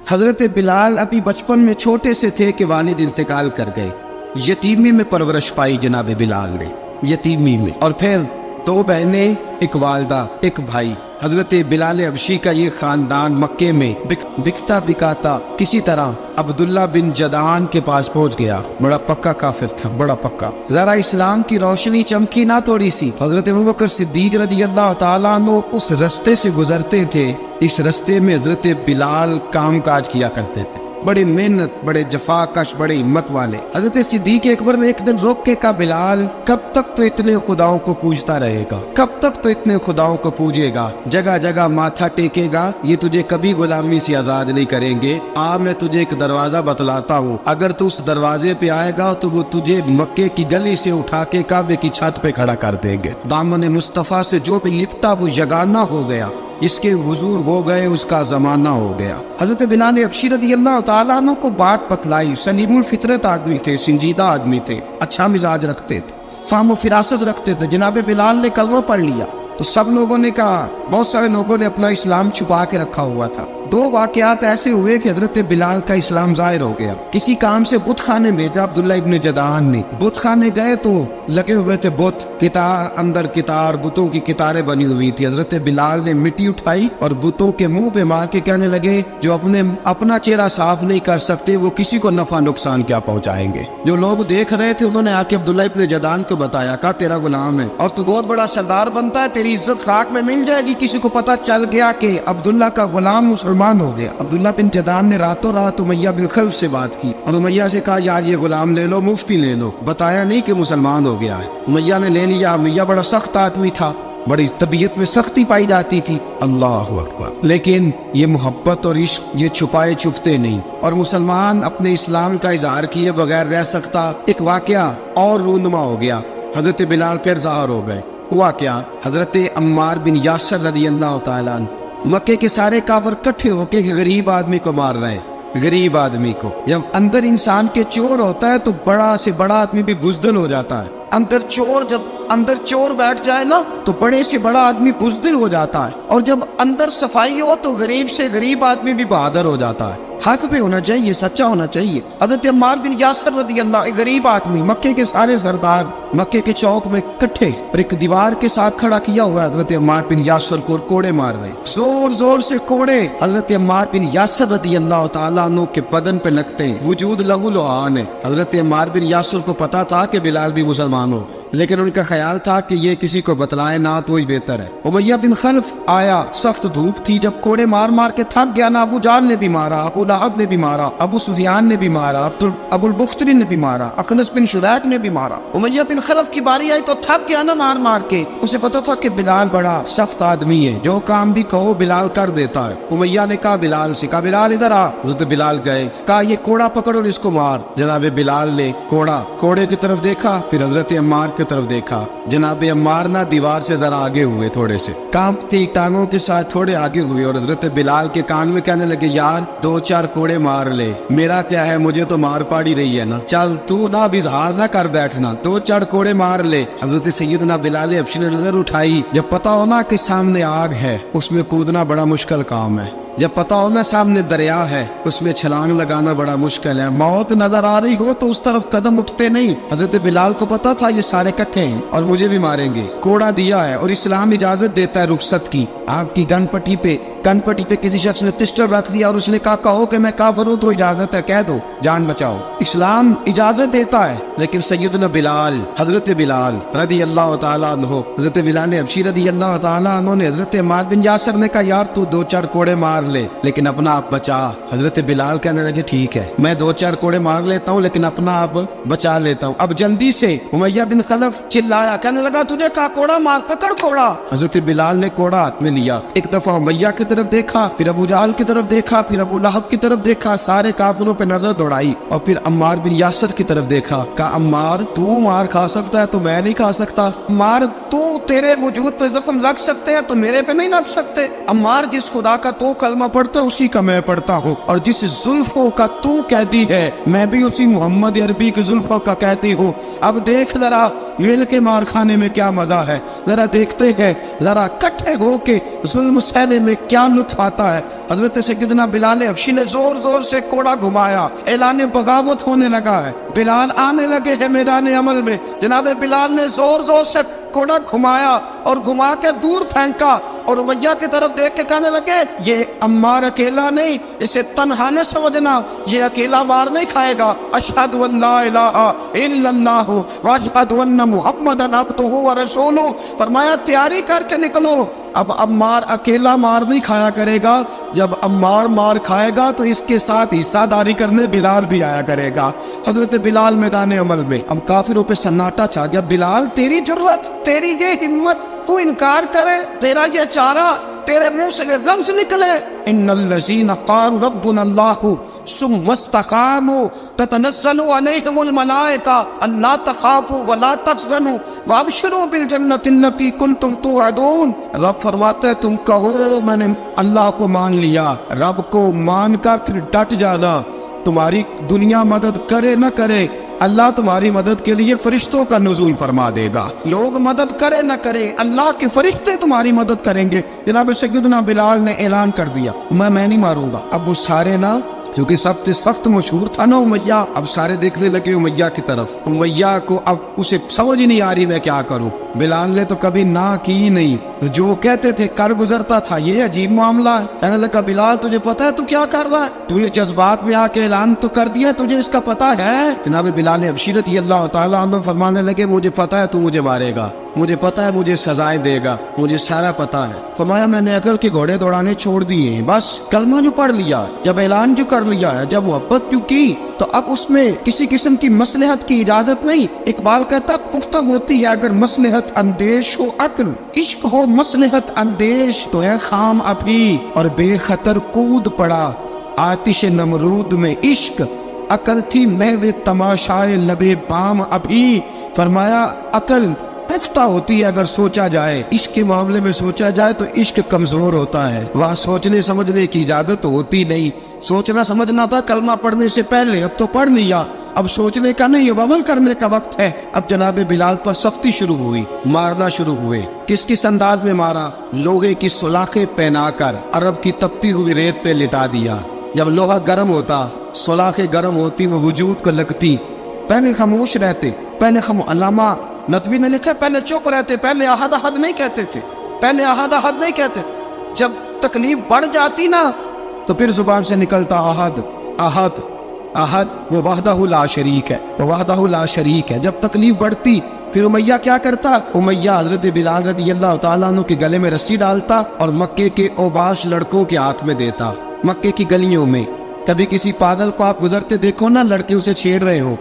حضرت بلال ابھی بچپن میں چھوٹے سے تھے کہ والد انتقال کر گئے. یتیمی میں پرورش پائی جناب بلال نے، یتیمی میں. اور پھر 2 بہنیں، ایک والدہ، ایک بھائی. حضرت بلال حبشی کا یہ خاندان مکے میں بکتا بکاتا کسی طرح عبداللہ بن جدعان کے پاس پہنچ گیا. بڑا پکا کافر تھا، بڑا پکا. ذرا اسلام کی روشنی چمکی نہ تھوڑی سی. حضرت ابوبکر صدیق رضی اللہ تعالیٰ عنہ اس رستے سے گزرتے تھے. اس رستے میں حضرت بلال کام کاج کیا کرتے تھے، بڑے محنت، بڑے جفا کش، بڑے ہمت والے. حضرت صدیق اکبر نے ایک دن روک کے کہا، بلال کب تک تو اتنے خداؤں کو پوجتا رہے گا؟ کب تک تو اتنے خداؤں کو پوجے گا، جگہ جگہ ماتھا ٹیکے گا؟ یہ تجھے کبھی غلامی سے آزاد نہیں کریں گے. میں تجھے ایک دروازہ بتلاتا ہوں، اگر تو اس دروازے پہ آئے گا تو وہ تجھے مکے کی گلی سے اٹھا کے کعبے کی چھت پہ کھڑا کر دیں گے. دامن مصطفیٰ سے جو بھی لپٹا وہ یگانہ ہو گیا، اس کے حضور ہو گئے، اس کا زمانہ ہو گیا. حضرت بلال حبشی رضی اللہ تعالیٰ عنہ کو بات پتلائی. سلیم الفطرت آدمی تھے، سنجیدہ آدمی تھے، اچھا مزاج رکھتے تھے، فہم و فراست رکھتے تھے. جناب بلال نے کلمہ پڑھ لیا تو سب لوگوں نے کہا، بہت سارے لوگوں نے اپنا اسلام چھپا کے رکھا ہوا تھا. 2 واقعات ایسے ہوئے کہ حضرت بلال کا اسلام ظاہر ہو گیا. کسی کام سے بت خانے بھیجا عبداللہ ابن جدعان نے. بت خانے گئے تو لگے ہوئے تھے بت، کتار اندر کتار، بتوں کی کتاریں بنی ہوئی تھی. حضرت بلال نے مٹی اٹھائی اور بتوں کے منہ پہ مار کے کہنے لگے، جو اپنا چہرہ صاف نہیں کر سکتے وہ کسی کو نفع نقصان کیا پہنچائیں گے. جو لوگ دیکھ رہے تھے انہوں نے آ کے عبداللہ ابن جدعان کو بتایا، کہا تیرا غلام ہے اور تو بہت بڑا سردار بنتا ہے، تیری عزت خاک میں مل جائے گی. کسی کو پتہ چل گیا کہ عبداللہ کا غلام مسلمان ہو گیا. عبداللہ بن جدعان نے راتوں رات امیہ بن خلف سے بات کی اور امیہ سے کہا، یار یہ غلام لے لو، مفتی لے لو. بتایا نہیں کہ مسلمان ہو گیا ہے. امیہ نے لے لیا. امیہ بڑا سخت آدمی تھا، بڑی طبیعت میں سختی پائی جاتی تھی. اللہ اکبر. لیکن یہ محبت اور عشق یہ چھپائے چھپتے نہیں، اور مسلمان اپنے اسلام کا اظہار کیے بغیر رہ سکتا. ایک واقعہ اور رونما ہو گیا. حضرت بلال پھر ظاہر ہو گئے. ہوا کیا؟ حضرت عمار بن یاسر رضی اللہ تعالیٰ عنہ، مکے کے سارے کافر کٹھے ہو کے غریب آدمی کو مار رہے ہیں. غریب آدمی کو جب اندر انسان کے چور ہوتا ہے تو بڑا سے بڑا آدمی بھی بزدل ہو جاتا ہے. جب اندر چور بیٹھ جائے نا تو بڑے سے بڑا آدمی بزدل ہو جاتا ہے، اور جب اندر صفائی ہو تو غریب سے غریب آدمی بھی بہادر ہو جاتا ہے. حق پہ ہونا چاہیے، سچا ہونا چاہیے. حضرت عمار بن یاسر رضی اللہ، ایک غریب آدمی، مکے کے سارے سردار مکے کے چوک میں کٹھے اور ایک دیوار کے ساتھ کھڑا کیا ہوا ہے. حضرت عمار بن یاسر کو کوڑے مار رہے، زور زور سے کوڑے حضرت عمار بن یاسر رضی اللہ تعالیٰ عنہ کے بدن پہ لگتے ہیں. وجود لہو لعان ہے. حضرت عمار بن یاسر کو پتا تھا کہ بلال بھی مسلمان ہو، لیکن ان کا خیال تھا کہ یہ کسی کو بتلائے نہ تو ہی بہتر ہے. امیہ بن خلف آیا، سخت دھوپ تھی، جب کوڑے مار مار کے تھک گیا نا، ابو جال نے بھی مارا، ابو لہب نے بھی مارا، ابو سفیان نے بھی مارا، ابو البختری نے بھی مارا، اخنس بن شریک نے بھی مارا. امیہ بن خلف کی باری آئی تو تھک گیا نا مار مار کے. اسے پتا تھا کہ بلال بڑا سخت آدمی ہے، جو کام بھی کہو بلال کر دیتا ہے. امیہ نے کہا بلال سے، کہا بلال ادھر آ. حضرت بلال گئے، کہا یہ کوڑا پکڑ اور اس کو مار. جناب بلال نے کوڑے کی طرف دیکھا، پھر حضرت عمار کی طرف دیکھا. جناب عمار نہ دیوار سے ذرا آگے ہوئے، تھوڑے سے کانپتی ٹانگوں کے ساتھ تھوڑے آگے ہوئے، اور حضرت بلال کے کان میں کہنے لگے، یار 2-4 کوڑے مار لے، میرا کیا ہے، مجھے تو مار پاڑی رہی ہے نا، چل تو نہ بھی اظہار نہ کر بیٹھنا، 2-4 کوڑے مار لے. حضرت سیدنا بلال حبشی نے نظر اٹھائی. جب پتا ہونا کہ سامنے آگ ہے اس میں کودنا بڑا مشکل کام ہے. جب پتا ہو نا سامنے دریا ہے اس میں چھلانگ لگانا بڑا مشکل ہے. موت نظر آ رہی ہو تو اس طرف قدم اٹھتے نہیں. حضرت بلال کو پتا تھا یہ سارے کٹھے ہیں اور مجھے بھی ماریں گے. کوڑا دیا ہے اور اسلام اجازت دیتا ہے رخصت کی. آپ کی گن پٹی پہ کسی شخص نے پسٹل رکھ دیا اور اس نے کہا، کہو کہ میں کافر ہوں تو اجازت ہے، کہہ دو، جان بچاؤ. اسلام اجازت دیتا ہے. لیکن سیدنا بلال، حضرت بلال رضی اللہ تعالیٰ عنہ، حضرت بلال حبشی رضی اللہ تعالیٰ عنہ نے حضرت عمار بن یاسر نے کہا، یار تو 2-4 کوڑے مار لے لیکن اپنا آپ بچا. حضرت بلال کہنے لگے، ٹھیک ہے میں 2-4 کوڑے مار لیتا ہوں لیکن اپنا آپ بچا لیتا ہوں. اب جلدی سے امیہ بن خلف چلایا، کہنے لگا، تجھے کہا کوڑا مار، پکڑ کوڑا. حضرت بلال نے کوڑا ہاتھ میں لیا، ایک دفعہ امیہ کی طرف دیکھا، پھر ابو جہل کی طرف دیکھا، پھر ابو لہب کی طرف دیکھا، سارے کافروں پہ نظر دوڑائی، اور پھر عمار بن یاسر کی طرف دیکھا. کہا، عمار تو مار کھا سکتا ہے تو میں نہیں کھا سکتا. عمار تیرے وجود پہ زخم لگ سکتے ہیں تو میرے پہ نہیں لگ سکتے. عمار جس خدا کا تو کلمہ कलमा पढ़ता है उसी का मैं पढ़ता हूँ, और जिस जुल्फों का तू कहती है मैं भी उसी मोहम्मद अरबी की जुल्फों का कहती हूँ। अब देख जरा मिल के मार खाने में क्या मजा है, जरा देखते हैं जरा इकट्ठे होके जुल्म सहने में क्या लुत्फ आता है। हजरत सैयदना बिलाल हबशी ने जोर जोर से कोड़ा घुमाया, ऐलान बगावत होने लगा है, बिलाल आने लगे हैं मैदान अमल में। जनाब बिलाल ने जोर जोर से कोड़ा घुमाया और घुमा के दूर फेंका और उमैया की तरफ देख के कहने लगे ये अम्मार अकेला नहीं, इसे तन्हा न समझना, ये अकेला मार नहीं खाएगा। अशहदु अल्ला इलाहा इल्लल्लाह व अशहदु अन्ना मुहम्मदन अब्दुहु व रसूलुहु। फरमाया तैयारी करके निकलो, अब अम्मार अकेला मार नहीं खाया करेगा, जब अम्मार मार खाएगा तो इसके साथ हिस्सादारी करने बिलाल भी आया करेगा। हजरत बिलाल मैदान अमल में, अब काफिरों पे सन्नाटा छा गया। बिलाल तेरी जुर्रत, तेरी ये हिम्मत, तू इनकार करे, तेरा ये चारा, तेरे मुंह से ये लफ्ज निकले, इन्नल्लज़ीना क़ालू रब्बुनल्लाहु सुम्मा इस्तक़ामू ततनज़्ज़लु अलैहिमुल मलाइका अल्ला तख़ाफ़ू व ला तहज़नू व अबशिरू बिल जन्नति अल्लती कुंतुम तुअदून। रब फरमाते हैं तुम कहो मैंने अल्लाह को मान लिया, रब को मान कर फिर डट जाना, तुम्हारी दुनिया मदद करे न करे अल्लाह तुम्हारी मदद के लिए फरिश्तों का नुज़ूल फरमा देगा। लोग मदद करे न करे अल्लाह के फरिश्ते तुम्हारी मदद करेंगे। जनाब सैयदना बिलाल ने ऐलान कर दिया मैं नहीं मारूंगा। अब वो सारे ना, क्योंकि सबसे सख्त मशहूर था ना उमैया, अब सारे देखने लगे उमैया की तरफ। उमैया को अब उसे समझ ही नहीं आ रही मैं क्या करूं। बिलाल ने तो कभी ना की नहीं, तो जो कहते थे कर गुजरता था। ये अजीब मामला है। कहने लगा बिलाल तुझे पता है तू क्या कर रहा है, तूने जज्बात में आके ऐलान तो कर दिया, तुझे इसका पता है। जनाब बिलाल रज़ी अल्लाह तआला अन्हु फरमाने लगे मुझे पता है तू मुझे मारेगा, मुझे पता है मुझे सजाएं देगा, मुझे सारा पता है। फरमाया मैंने अकल के घोड़े दौड़ाने छोड़ दिए हैं, बस कलमा जो पढ़ लिया, जब ऐलान जो कर लिया है, जब मोहब्बत जो की, तो अब उसमें किसी किस्म की मसलहत की इजाजत नहीं। इकबाल कहता पुख्ता होती है अगर मसलहत अंदेश हो अक्ल, इश्क हो मसलहत अंदेश तो है खाम अभी और बेखतर कूद पड़ा आतिश नमरूद में इश्क, अकल थी महवे तमाशाए लबे बाम अभी। फरमाया अकल पुख्ता होती है अगर सोचा जाए, इश्क के मामले में सोचा जाए तो इश्क कमजोर होता है, वहाँ सोचने समझने की इजाजत होती नहीं। सोचना समझना था कलमा पढ़ने से पहले, अब तो पढ़ लिया, अब सोचने का नहीं, अब अमल करने का वक्त है। अब जनाब बिलाल पर सख्ती शुरू हुई, मारना शुरू हुए। किस किस अंदाज में मारा, लोहे की सुलाखें पहनाकर अरब की तपती हुई रेत पे लिटा दिया। जब लोहा गर्म होता, सुलाखें गर्म होती, वो वजूद को लगती। पहले खामोश रहते, पहले हम अल्लामा नदवी ने लिखा पहले चुप रहते, पहले अहद अहद नहीं कहते थे, पहले अहद अहद नहीं कहते। जब तकलीफ बढ़ जाती ना तो फिर जुबान से निकलता अहद अहद अहद, वो वहदहु ला शरीक है, वो वहदहु ला शरीक है। जब तकलीफ बढ़ती फिर उमैया क्या करता, उमैया हजरत बिलाल रज़ी अल्लाह तआला अन्हु के गले में रस्सी डालता और मक्के के ओबाश लड़कों के हाथ में देता। मक्के की गलियों में कभी किसी पागल को आप गुजरते देखो ना, लड़के उसे छेड़ रहे हो,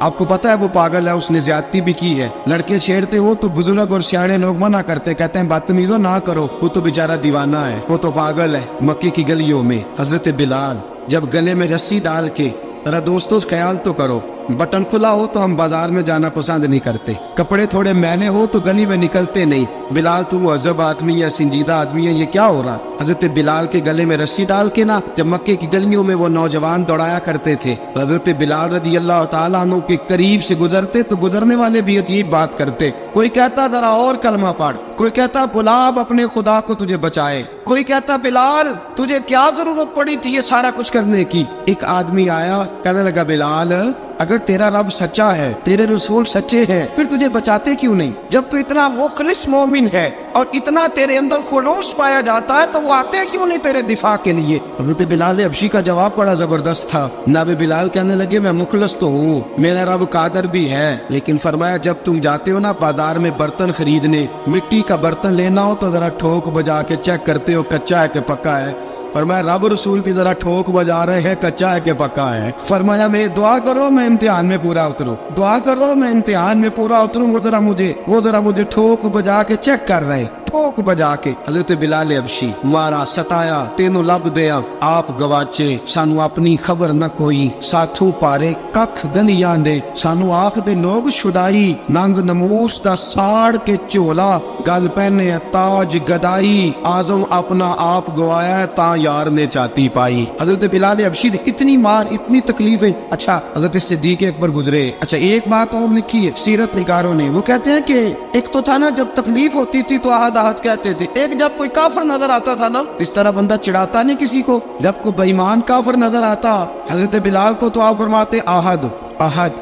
आपको पता है वो पागल है, उसने ज्यादती भी की है, लड़के छेड़ते हो तो बुजुर्ग और सियाने लोग मना करते, कहते हैं बदतमीजो ना करो, वो तो बेचारा दीवाना है, वो तो पागल है। मक्के की गलियों में हजरत बिलाल जब गले में रस्सी डाल के, जरा दोस्तों ख्याल तो करो, बटन खुला हो तो हम बाजार में जाना पसंद नहीं करते, कपड़े थोड़े मैले हो तो गली में निकलते नहीं। बिलाल तू मुअज़्ज़ब आदमी है, संजीदा आदमी है, ये क्या हो रहा। हजरत बिलाल के गले में रस्सी डाल के ना जब मक्के की गलियों में वो नौजवान दौड़ाया करते थे, हजरत बिलाल रज़ी अल्लाह तआला अन्हु के करीब से गुजरते तो गुजरने वाले भी अजीब बात करते। कोई कहता जरा और कलमा पढ़, कोई कहता बुलाब अपने खुदा को तुझे बचाए, कोई कहता बिलाल तुझे क्या जरूरत पड़ी थी ये सारा कुछ करने की। एक आदमी आया, कहने लगा बिलाल अगर तेरा रब सच्चा है, तेरे रसूल सच्चे हैं, फिर तुझे बचाते क्यों नहीं। जब तू इतना मुखलिस मोमिन है और इतना तेरे अंदर खुलूस पाया जाता है तो वो आते क्यों नहीं तेरे दिफा के लिए। हजरत बिलाल हबशी का जवाब बड़ा जबरदस्त था। नाबे बिलाल कहने लगे मैं मुखलिस तो हूँ, मेरा रब कादर भी है, लेकिन फरमाया जब तुम जाते हो ना बाजार में बर्तन खरीदने, मिट्टी का बर्तन लेना हो तो जरा ठोक बजा के चेक करते हो कच्चा है कि पक्का है। फरमाया रब रसूल भी जरा ठोक बजा रहे हैं कच्चा है कि पक्का है। फरमाया मैं दुआ करो मैं इम्तिहान में पूरा उतरूं, दुआ करो मैं इम्तिहान में पूरा उतरूं, वो जरा मुझे ठोक बजा के चेक कर रहे। ठोक बजा के हजरत बिलाल अबशी मारा सताया तेनों लब दिया आप गवाचे सानू अपनी खबर न कोई साथों पारे कख गलियां दे सानू आख दे लोग शुदाई नंग नमूस दा साड़ के झोला गल पहने ताज गदाई आजम अपना आप गवाया ता यार ने चाती पाई। हजरत बिलाल अबशी ने इतनी मार इतनी तकलीफें। अच्छा हजरत सिद्दीक अकबर गुजरे। अच्छा एक बात और लिखी है सीरत निगारों ने, वो कहते हैं कि एक तो था ना जब तकलीफ होती थी तो आहद आहद कहते थे, एक जब कोई काफिर नजर आता था ना इस तरह बंदा चिढ़ाता नहीं किसी को, जब कोई बेईमान काफिर नजर आता हजरत बिलाल को तो आप फरमाते आहद आहद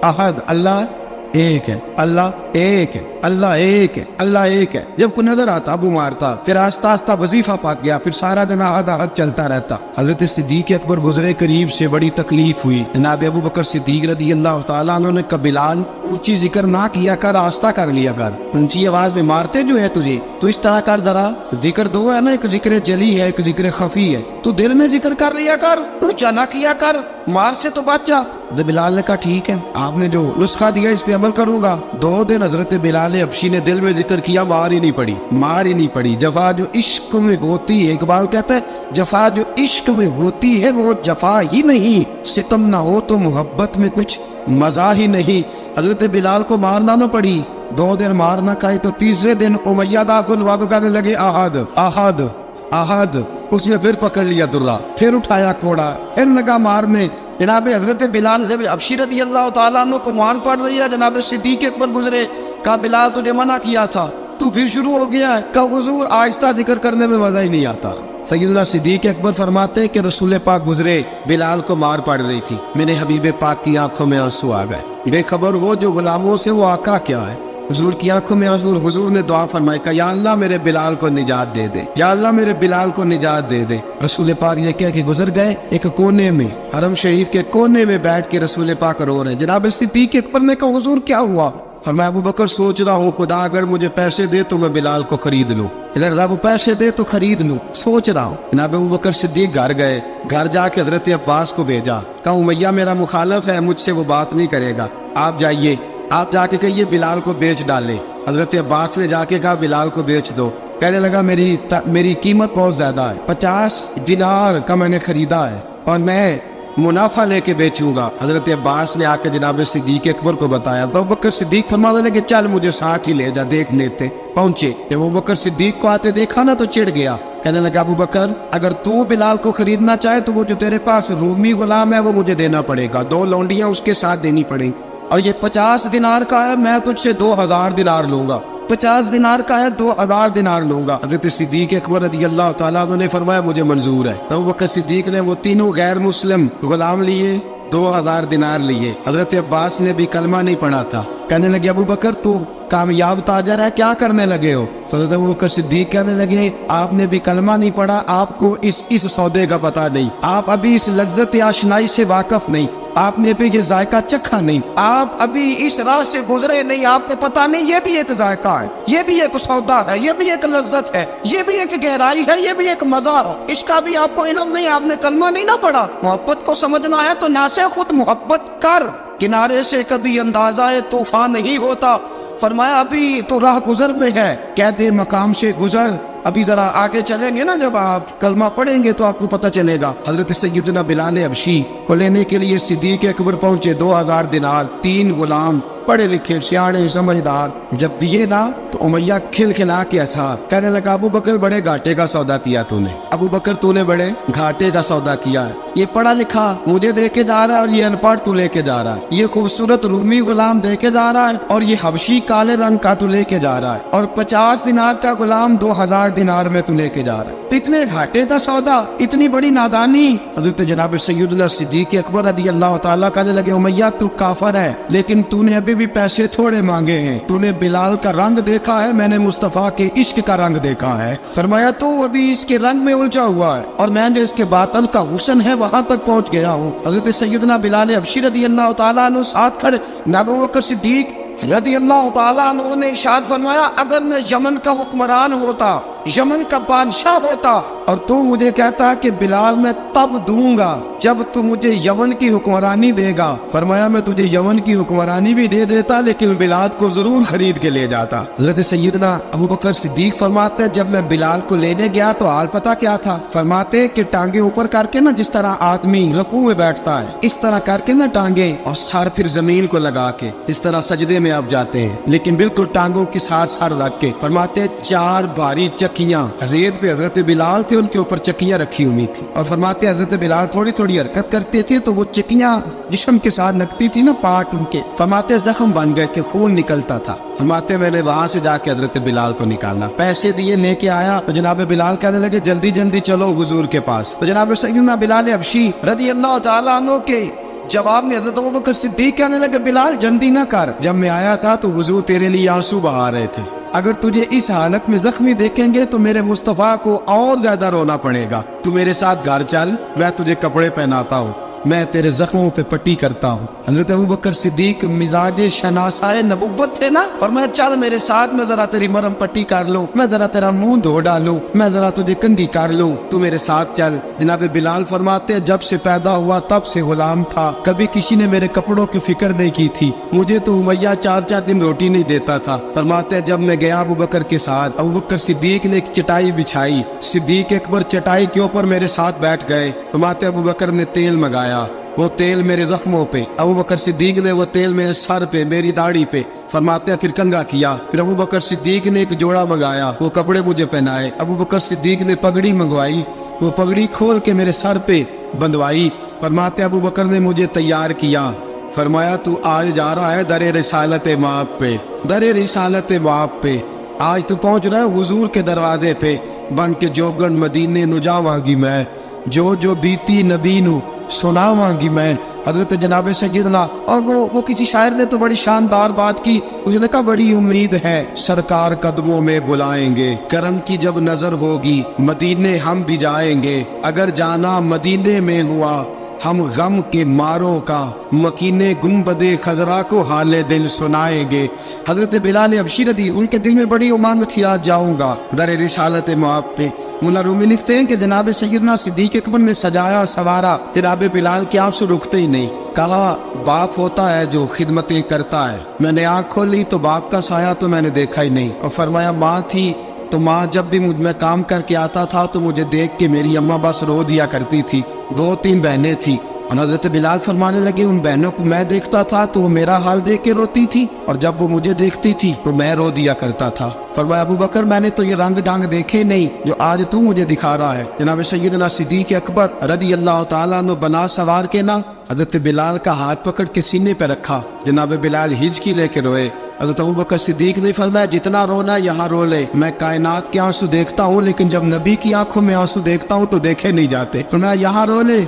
आहद, अल्लाह एक है, अल्लाह एक है, अल्लाह एक है, अल्लाह एक है। जब कोई नजर आता अबू मारता, फिर आस्ता आस्ता वजीफा पाक गया, फिर सारा दिन आहद आहद चलता रहता। हजरत सिद्दीक अकबर गुजरे करीब से, बड़ी तकलीफ हुई। जनाब अबू बकर सिद्दीक रज़ी अल्लाह तआला अन्हु ने कहा बिलाल ऊंची जिक्र ना किया कर, आस्ता कर लिया कर, ऊंची आवाज में मारते जो है तुझे तो इस तरह कर, जरा जिक्र दो है ना, एक जिक्र जली है एक जिक्र खफी है, तू दिल में जिक्र कर लिया कर, ऊंचा ना किया कर, मार से तो बच जा। तो बिलाल ने कहा ठीक है, आपने जो नुस्खा दिया इस पे अमल करूंगा। 2 दिन हजरत बिलाल अबशी ने दिल में जिक्र किया, मार ही नहीं पड़ी, मार ही नहीं पड़ी। जफा जो इश्क में होती है, इकबाल कहता है जफा जो इश्क में होती है वो जफा ही नहीं, सितम ना हो तो मोहब्बत में कुछ मजा ही नहीं। हजरत बिलाल को मारना ना पड़ी, 2 दिन मार ना खाई तो तीसरे दिन उमैया दाखिल हुआ तो कहने लगे आहद आहद आहद। उसने फिर पकड़ लिया दुर्रा, फिर उठाया कोड़ा, फिर लगा मारने। जनाब हजरत बिलाल अबशी रज़ी अल्लाह तआला अन्हु को मार पड़ रही है। जनाब सिद्दीक अकबर गुजरे, कहा बिलाल तुझे मना किया था, तू फिर शुरू हो गया है। कहा हुजूर आहिस्ता जिक्र करने में मजा ही नहीं आता। सैयदना सिद्दीक अकबर फरमाते कि रसूल पाक गुजरे, बिलाल को मार पड़ रही थी, मेरे हबीब पाक की आंखों में आंसू आ गए, बेखबर वो जो गुलामों से वो आका क्या है। हुजूर की आंखों में आंसू, हुजूर ने दुआ फरमाई, कहा या अल्लाह मेरे बिलाल को निजात दे दे, या अल्लाह मेरे बिलाल को निजात दे दे। रसूल पाक ये कह के गुजर गए। एक कोने में हरम शरीफ के कोने में बैठ के रसूल पाक रो रहे हैं। जनाब सिद्दीक अकबर ने कहा हुजूर क्या हुआ? फरमाया अबू बकर सोच रहा हूँ खुदा अगर मुझे पैसे दे तो मैं बिलाल को खरीद लूँ, इधर रब पैसे दे तो खरीद लूँ, सोच रहा हूँ। जनाब अबू बकर सिद्दीक घर गए, घर जाके हजरत अब्बास को भेजा, कहा उमैया मेरा मुखालफ है, मुझसे वो बात नहीं करेगा, आप जाइए, आप जाके कहिए बिलाल को बेच डाले। हजरत अब्बास ने जाके कहा बिलाल को बेच दो। कहने लगा मेरी कीमत बहुत ज्यादा है, 50 दिनार का मैंने खरीदा है और मैं मुनाफा लेके बेचूंगा। हजरत अब्बास ने आके जनाब सिद्दीक अकबर को बताया तो अबू बकर सिद्दीक फरमाने लगे चल मुझे साथ ही ले जा, देख लेते। पहुंचे, जब अबू बकर सिद्दीक को आते देखा ना तो चिढ़ गया, कहने लगा अबू बकर अगर तू बिलाल को खरीदना चाहे तो वो जो तेरे पास रूमी गुलाम है वो मुझे देना पड़ेगा, 2 लौंडियां उसके साथ देनी पड़ेंगी, और ये 50 दिनार का है, मैं तुझसे 2000 दिनार लूंगा, 50 दिनार का है 2000 दिनार लूंगा। हजरत सिद्दीक अकबर रज़ी अल्लाह तआला अन्हु ने फरमाया मुझे मंजूर है। तो अबू बकर सिद्दीक ने वो तीनों गैर मुस्लिम गुलाम लिए, 2000 दिनार लिए। हजरत अब्बास ने भी कलमा नहीं पढ़ा था। कहने लगे अबू बकर तू कामयाब ताजर है, क्या करने लगे हो? तो हजरत अबू बकर सिद्दीक कहने लगे आपने भी कलमा नहीं पढ़ा, आपको इस सौदे का पता नहीं, आप अभी इस लज्जत आशनाई से वाकफ नहीं, आपने भी ये जायका चखा नहीं, आप अभी इस राह से गुजरे नहीं, आपको पता नहीं ये भी एक जायका है, ये भी एक सौदा है, ये भी एक लज्जत है, ये भी एक गहराई है, ये भी एक मजा है, इसका भी आपको इल्म नहीं, आपने कलमा नहीं ना पढ़ा। मोहब्बत को समझना है तो ना से खुद मोहब्बत कर, किनारे से कभी अंदाजा तूफान नहीं होता। फरमाया अभी तो राह गुजर में है, कहते मकाम से गुजर, अभी जरा आगे चलेंगे ना, जब आप कलमा पढ़ेंगे तो आपको पता चलेगा। हजरत सैयदना बिलाल अबशी को लेने के लिए सिद्दीक अकबर पहुंचे, 2000 दिनार, 3 गुलाम, पढ़े लिखे सियाने समझदार। जब दिए ना तो उमैया खिलखिला के हंसा, कहने लगा अबू बकर बड़े घाटे का सौदा किया तूने, अबू बकर तूने बड़े घाटे का सौदा किया है, ये पढ़ा लिखा मुझे दे के जा रहा है और ये अनपढ़ तू लेके जा रहा है, ये खूबसूरत रूमी गुलाम दे के जा रहा है और ये हबशी काले रंग का तू लेके जा रहा है, और 50 दिनार का गुलाम 2000 दिनार में तू लेके जा रहा है, इतने घाटे का सौदा, इतनी बड़ी नादानी। हजरत जनाब सैयदना सिद्दीक अकबर रज़ी अल्लाह तआला कहने लगे उमैया तू काफर है, लेकिन तूने अभी भी पैसे थोड़े मांगे हैं, तूने बिलाल का रंग देखा है, मैंने मुस्तफा के इश्क का रंग देखा है। फरमाया तू अभी इसके रंग में उलझा हुआ है और मैं जो इसके बातन का हुस्न है वहां तक पहुंच गया हूँ। हजरत सैयदना बिलाल अबशी रज़ी अल्लाह तआला अन्हु साथ खड़े, अबू बकर सिद्दीक रज़ी अल्लाह तआला अन्हु ने इरशाद फरमाया अगर मैं यमन का हुक्मरान होता यमन का बादशाह होता और तू मुझे कहता कि बिलाल मैं तब दूंगा जब तू मुझे यमन की हुक्मरानी देगा। फरमाया मैं तुझे यमन की हुक्मरानी भी दे देता लेकिन बिलाल को जरूर खरीद के ले जाता। हज़रत सैयदना अबू बकर सिद्दीक फरमाते जब मैं बिलाल को लेने गया तो हाल पता क्या था। फरमाते कि टांगे ऊपर करके ना जिस तरह आदमी रुकू में बैठता है इस तरह करके ना टांगे और सर फिर जमीन को लगा के इस तरह सजदे में आप जाते हैं लेकिन बिल्कुल टांगों के साथ सर रख के। फरमाते 4 भारी चक्कियां रेत पे हजरत बिलाल थे उनके ऊपर चक्कियां रखी हुई थी और फरमाते हजरत बिलाल थोड़ी थोड़ी हरकत करते थे तो वो चक्कियां जिस्म के साथ लगती थी ना पार्ट उनके। फरमाते जख्म बन गए थे खून निकलता था। फरमाते मैंने वहां से जाके हजरत बिलाल को निकाला पैसे दिए लेके आया तो जनाब बिलाल कहने लगे जल्दी जल्दी चलो हुजूर के पास। तो जनाब सैयदना बिलाल हबशी रज़ी अल्लाह तआला अन्हु के जवाब में हजरत अबू बकर सिद्दीक कहने लगे बिलाल जल्दी ना कर, जब मैं आया था तो हुजूर तेरे लिए आंसू बहा रहे थे। अगर तुझे इस हालत में जख्मी देखेंगे तो मेरे मुस्तफा को और ज्यादा रोना पड़ेगा। तू मेरे साथ घर चल, मैं तुझे कपड़े पहनाता हूँ, मैं तेरे जख्मों पे पट्टी करता हूँ। हजरत अबू बकर सिद्दीक मिजाज शनासाए नबुव्वत थे ना, और मैं चल मेरे साथ, मैं जरा तेरी मरहम पट्टी कर लूँ, मैं जरा तेरा मुंह धो डालूं, मैं जरा तुझे कंघी कर लूँ, तू मेरे साथ चल। जनाब बिलाल फरमाते जब से पैदा हुआ तब से गुलाम था, कभी किसी ने मेरे कपड़ों की फिक्र नहीं की थी, मुझे तो उमैया 4-4 दिन रोटी नहीं देता था। फरमाते जब मैं गया अबू बकर के साथ, अबू बकर सिद्दीक ने एक चटाई बिछाई, सिद्दीक अकबर चटाई के ऊपर मेरे साथ बैठ गए। फरमाते अबू बकर ने तेल मंगाया, वो तेल मेरे जख्मों पे, अबू बकर सिद्दीक ने वो तेल मेरे सर पे, मेरी दाढ़ी पे, फरमाते फिर कंघा किया। फिर अबू बकर सिद्दीक ने एक जोड़ा मंगाया, वो कपड़े मुझे पहनाए। अबू बकर सिद्दीक ने पगड़ी मंगवाई, वो पगड़ी खोल के मेरे सर पे बंधवाई। फरमाते अबू बकर ने मुझे तैयार किया, फरमाया तू आज जा रहा है दरे रिसालत माप पे, दरे रिसालत माप पे, आज तू पहुंच रहा है हुजूर के दरवाजे पे, बन के जोगन मदीने नु जावांगी मैं, जो बीती नबी नु सुनावांगी मैं। हजरत जनाब सैयदना, और वो किसी शायर ने तो बड़ी शानदार बात की, उसने कहा बड़ी उम्मीद है सरकार कदमों में बुलाएंगे, करम की जब नजर होगी मदीने हम भी जाएंगे, अगर जाना मदीने में हुआ हम गम के मारों का, मकीने गुंबदे खजरा को हाले दिल सुनाएंगे। हजरत बिलाल हबशी रदी, उनके दिल में बड़ी उमंग थी आज जाऊंगा दर रिसालत मुआब पे। मुल्ला रूमी लिखते हैं कि जनाब सैयदना सिद्दीक अकबर ने सजाया सवारा, जनाब बिलाल के आंसू रुकते ही नहीं। कहा बाप होता है जो खिदमतें करता है। मैंने आंख खोली तो बाप का साया तो मैंने देखा ही नहीं। और फरमाया माँ थी तो माँ जब भी मैं काम करके आता था तो मुझे देख के मेरी अम्मा बस रो दिया करती थी। 2-3 बहनें थी, और हज़रत बिलाल फरमाने लगे उन बहनों को मैं देखता था तो वो मेरा हाल देख के रोती थी, और जब वो मुझे देखती थी तो मैं रो दिया करता था। फरमाया अबू बकर मैंने तो ये रंग डांग देखे नहीं जो आज तू मुझे दिखा रहा है। जनाब सैयदना सिद्दीक अकबर रज़ी अल्लाह तआला अन्हु बना सवार के ना हज़रत बिलाल का हाथ पकड़ के सीने पे रखा। जनाब बिलाल हिचकी लेके रोए। हज़रत अबू बकर सिद्दीक ने फरमाया जितना रोना यहाँ रो ले, मैं कायनात के आंसू देखता हूँ लेकिन जब नबी की आंखों में आंसू देखता हूँ तो देखे नहीं जाते। फरमाया यहाँ रो ले,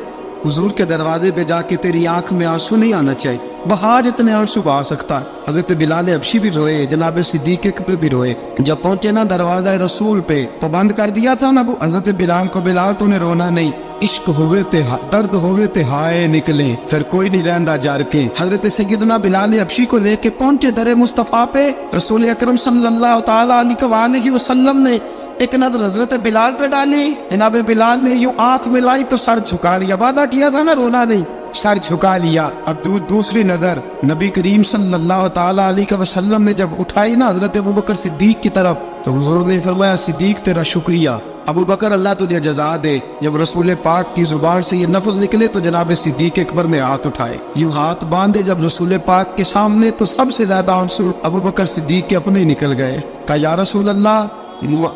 हुजूर के दरवाजे पे जाके तेरी आंख में आंसू नहीं आना चाहिए, बाहर इतने आंसू बहा सकता है। हजरत बिलाल हबशी भी रोए, जनाब सिद्दीक अकबर भी रोए। जब पहुंचे ना दरवाजा रसूल पे तो बंद कर दिया था ना हजरत बिलाल को, बिलाल तूने रोना नहीं, इश्क होवे ते दर्द होवे ते हाय निकले, फिर कोई नहीं रहंदा जार के। हजरत सैयदना बिलाल हबशी को लेके पहुंचे दरे मुस्तफा पे। रसूल अकरम सल्लल्लाहु तआला अलैहि वसल्लम ने एक नजर हजरत बिलाल पे डाली। जनाब बिलाल ने यूं आंख मिलाई तो सर झुका लिया, वादा किया था ना रोना नहीं, सर झुका लिया। अब दूसरी नजर नबी करीम सल्लल्लाहु तआला अलैहि वसल्लम ने जब उठाई ना हजरत अबू बकर सिद्दीक की तरफ, तो हुजूर ने फरमाया सिद्दीक तेरा शुक्रिया, अबू बकर अल्लाह तुझे जजा दे। जब रसूल पाक की जुबान से ये लफ्ज़ निकले तो जनाब सिद्दीक अकबर ने हाथ उठाए, यूं हाथ बांधे जब रसूल पाक के सामने, तो सबसे ज्यादा आंसू अबू बकर सिद्दीक के अपने निकल गए। कहा या रसूल अल्लाह,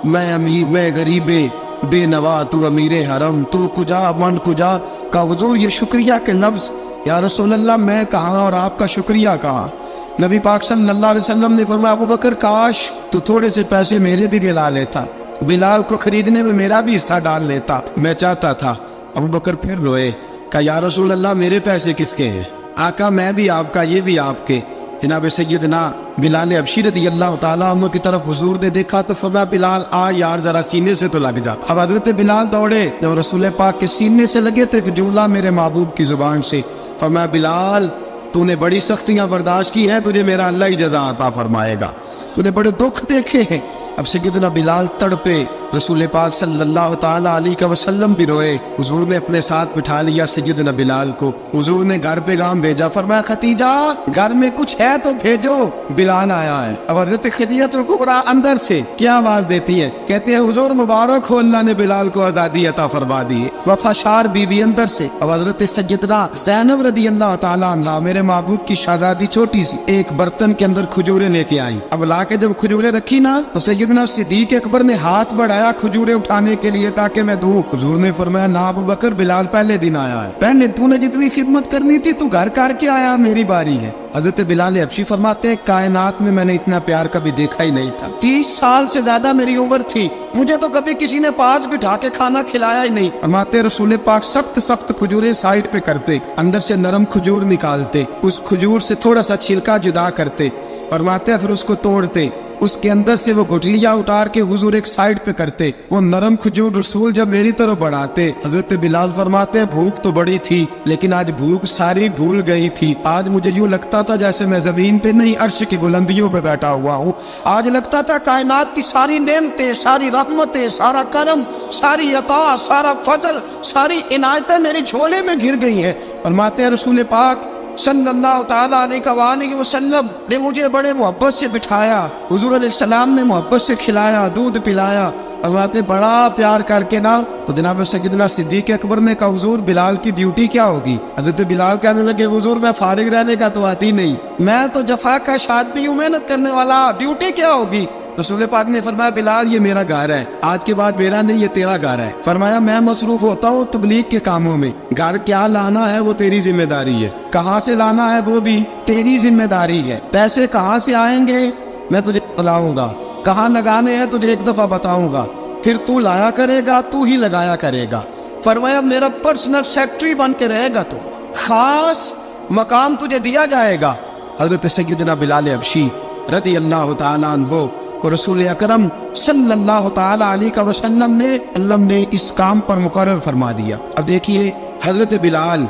मैं अमीर, मैं गरीबे बेनवा, तू अमीरे हरम, तू कुजा मन कुजा। का हुजूर ये शुक्रिया के लफ्ज़, या रसूल अल्लाह मैं कहाँ और आपका शुक्रिया कहाँ। नबी पाक सल्लल्लाहु अलैहि वसल्लम ने फरमाया अबू बकर काश तू थोड़े से पैसे मेरे भी दिला लेता, बिलाल को खरीदने में मेरा भी हिस्सा डाल लेता, मैं चाहता था। अबू बकर फिर रोए, कहा या रसूल अल्लाह मेरे पैसे किसके हैं। आका मैं भी आपका, ये भी आपके। जनाब सैयदना बिलाल हबशी रज़ी अल्लाह तआला अन्हु की तरफ हुजूर ने देखा तो फरमाया बिलाल आ यार जरा सीने से तो लग जा। अब हजरत बिलाल दौड़े, जब रसूल पाक के सीने से लगे तो एक जुमला मेरे महबूब की जुबान से, फरमाया बिलाल तूने बड़ी सख्तियां बर्दाश्त की हैं, तुझे मेरा अल्लाह ही जज़ा अता फरमाएगा, तूने बड़े दुख देखे हैं। अब सैयदना बिलाल तड़पे, रसूल पाक सल्लल्लाहु ताला अलैहि वसल्लम भी रोए। हुजूर ने अपने साथ बिठा लिया सैयदना बिलाल को। हुजूर ने घर पैगाम भेजा, फरमाया खतीजा घर में कुछ है तो भेजो, बिलाल आया है। अब हजरत खदीजा कुबरा अंदर से क्या आवाज देती है, कहते हैं हुजूर मुबारक हो, अल्लाह ने बिलाल को आजादी अता फरमा दी है। वफाशार बीवी अंदर से। अब हजरत सैयदना ज़ैनब रदी अल्लाह ताला अन्हा, मेरे महबूब की शहजादी छोटी सी, एक बर्तन के अंदर खजूरें लेके आई। अब लाके जब खजूरें रखी ना तो सैयदना सिद्दीक अकबर ने हाथ बढ़ाया खजूरें उठाने के लिए ताकि मैं दूं। हुजूर ने फरमाया ना अबू बकर, बिलाल पहले दिन आया है, पहले तूने जितनी खिदमत करनी थी तू घर करके आया, मेरी बारी है। हजरत बिलाल हबशी फरमाते हैं कायनात में मैंने इतना प्यार कभी देखा ही नहीं था। 30 साल से ज्यादा मेरी उम्र थी, मुझे तो कभी किसी ने पास बिठा के खाना खिलाया ही नहीं। फरमाते रसूल पाक सख्त सख्त खजूरें साइड पे करते, अंदर से नरम खजूर निकालते, उस खजूर से थोड़ा सा छिलका जुदा करते, फरमाते फिर उसको तोड़ते, उसके अंदर से वो गुठलियां उतार के हुजूर एक साइड पे करते। वो नरम खजूर रसूल जब मेरी तरफ बढ़ाते, हजरत बिलाल फरमाते हैं भूख तो बड़ी थी लेकिन आज भूख सारी भूल गई थी। आज मुझे यूं लगता था जैसे मैं जमीन पे नहीं अर्श की बुलंदियों पे बैठा हुआ हूँ। आज लगता था कायनात की सारी नेमतें, सारी रहमतें, सारा करम, सारी अता, सारा फजल, सारी इनायतें मेरी झोले में घिर गई हैं। फरमाते हैं रसूल पाक सल्लल्लाहु ताला अलैहि वसल्लम ने मुझे बड़े मोहब्बत से बिठाया, हुजूर अलैहिस्सलाम ने मोहब्बत से खिलाया, दूध पिलाया, फरमाते बड़ा प्यार करके ना। तो जनाब सैयदना सिद्दीक अकबर ने कहा हुजूर बिलाल की ड्यूटी क्या होगी। हजरत बिलाल कहने लगे हुजूर मैं फारिग रहने का तो आती नहीं, मैं तो जफा का आदमी हूँ, मेहनत करने वाला, ड्यूटी क्या होगी। रसूल पाक ने फरमाया बिलाल ये मेरा घर है, आज के बाद मेरा नहीं ये तेरा घर है। फरमाया मैं मसरूफ होता हूँ तबलीग के कामों में, घर क्या लाना है वो तेरी जिम्मेदारी है, कहाँ से लाना है वो भी तेरी जिम्मेदारी है, पैसे कहाँ से आएंगे मैं तुझे बताऊंगा, कहाँ लगाने हैं तुझे एक दफा बताऊंगा, फिर तू लाया करेगा, तू ही लगाया करेगा। फरमाया मेरा पर्सनल सेक्रेटरी बन के रहेगा, तो खास मकाम तुझे दिया जाएगा। हजरत सैयदना बिलाल हबशी रदी अल्लाह ताला अन्हु को रसूल अकरम सल्लल्लाहु ताला अलैहि वसल्लम ने इस काम पर मुकर्रर फरमा दिया। अब देखिए हजरत बिलाल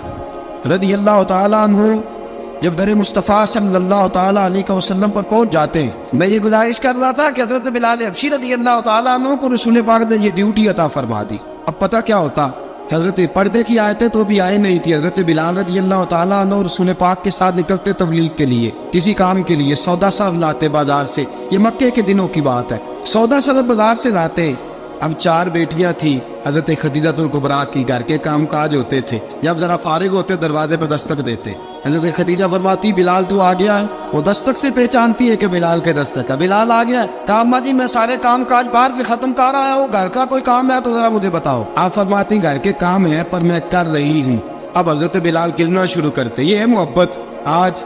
रदी अल्लाह ताला अन्हु जब दर मुस्तफ़ा सल्लल्लाहु ताला अलैहि वसल्लम पर पहुंच जाते हैं, मैं ये गुजारिश कर रहा था कि हजरत बिलाल हबशी रदी अल्लाह ताला अन्हु को रसूल पाक ने ये ड्यूटी अता फरमा दी। अब पता क्या होता, हजरत पर्दे की आयतें तो भी आई नहीं थी। हजरत बिलाल रज़ी अल्लाह ताला अन्हु रसूल पाक के साथ निकलते तबलीग के लिए, किसी काम के लिए, सौदा सब लाते बाजार से। ये मक्के के दिनों की बात है, सौदा सब बाजार से लाते। अब 4 बेटियां थी हजरत खदीजतुल कुबरा की, घर के काम काज होते थे, जब जरा फारिग होते दरवाजे पर दस्तक देते। हजरत खदीजा फरमाती बिलाल तू आ गया है, वो दस्तक से पहचानती है कि बिलाल के दस्तक है, बिलाल आ गया है। कहा अम्मा जी मैं सारे काम काज बाहर के खत्म कर आया हूँ, घर का कोई काम है तो जरा मुझे बताओ। आप फरमाती घर के काम है पर मैं कर रही हूँ। अब हजरत बिलाल गिरना शुरू करते, ये है मोहब्बत। आज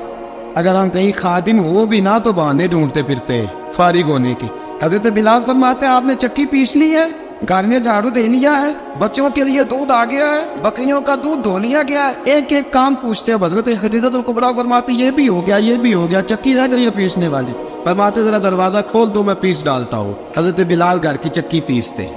अगर हम कहीं खादिम हो भी ना तो बहाने ढूंढते फिरते फारिग होने की। हजरत बिलाल फरमाते आपने चक्की पीस ली है, घर में झाड़ू दे लिया है, बच्चों के लिए दूध आ गया है, बकरियों का दूध धो लिया गया है, एक एक काम पूछते हैं। हजरत खदीजतुल कुबरा फरमाती ये भी हो गया, ये भी हो गया, चक्की रह गई है पीसने वाली। फरमाते जरा दरवाजा खोल दो मैं पीस डालता हूँ। हजरत बिलाल घर की चक्की पीसते,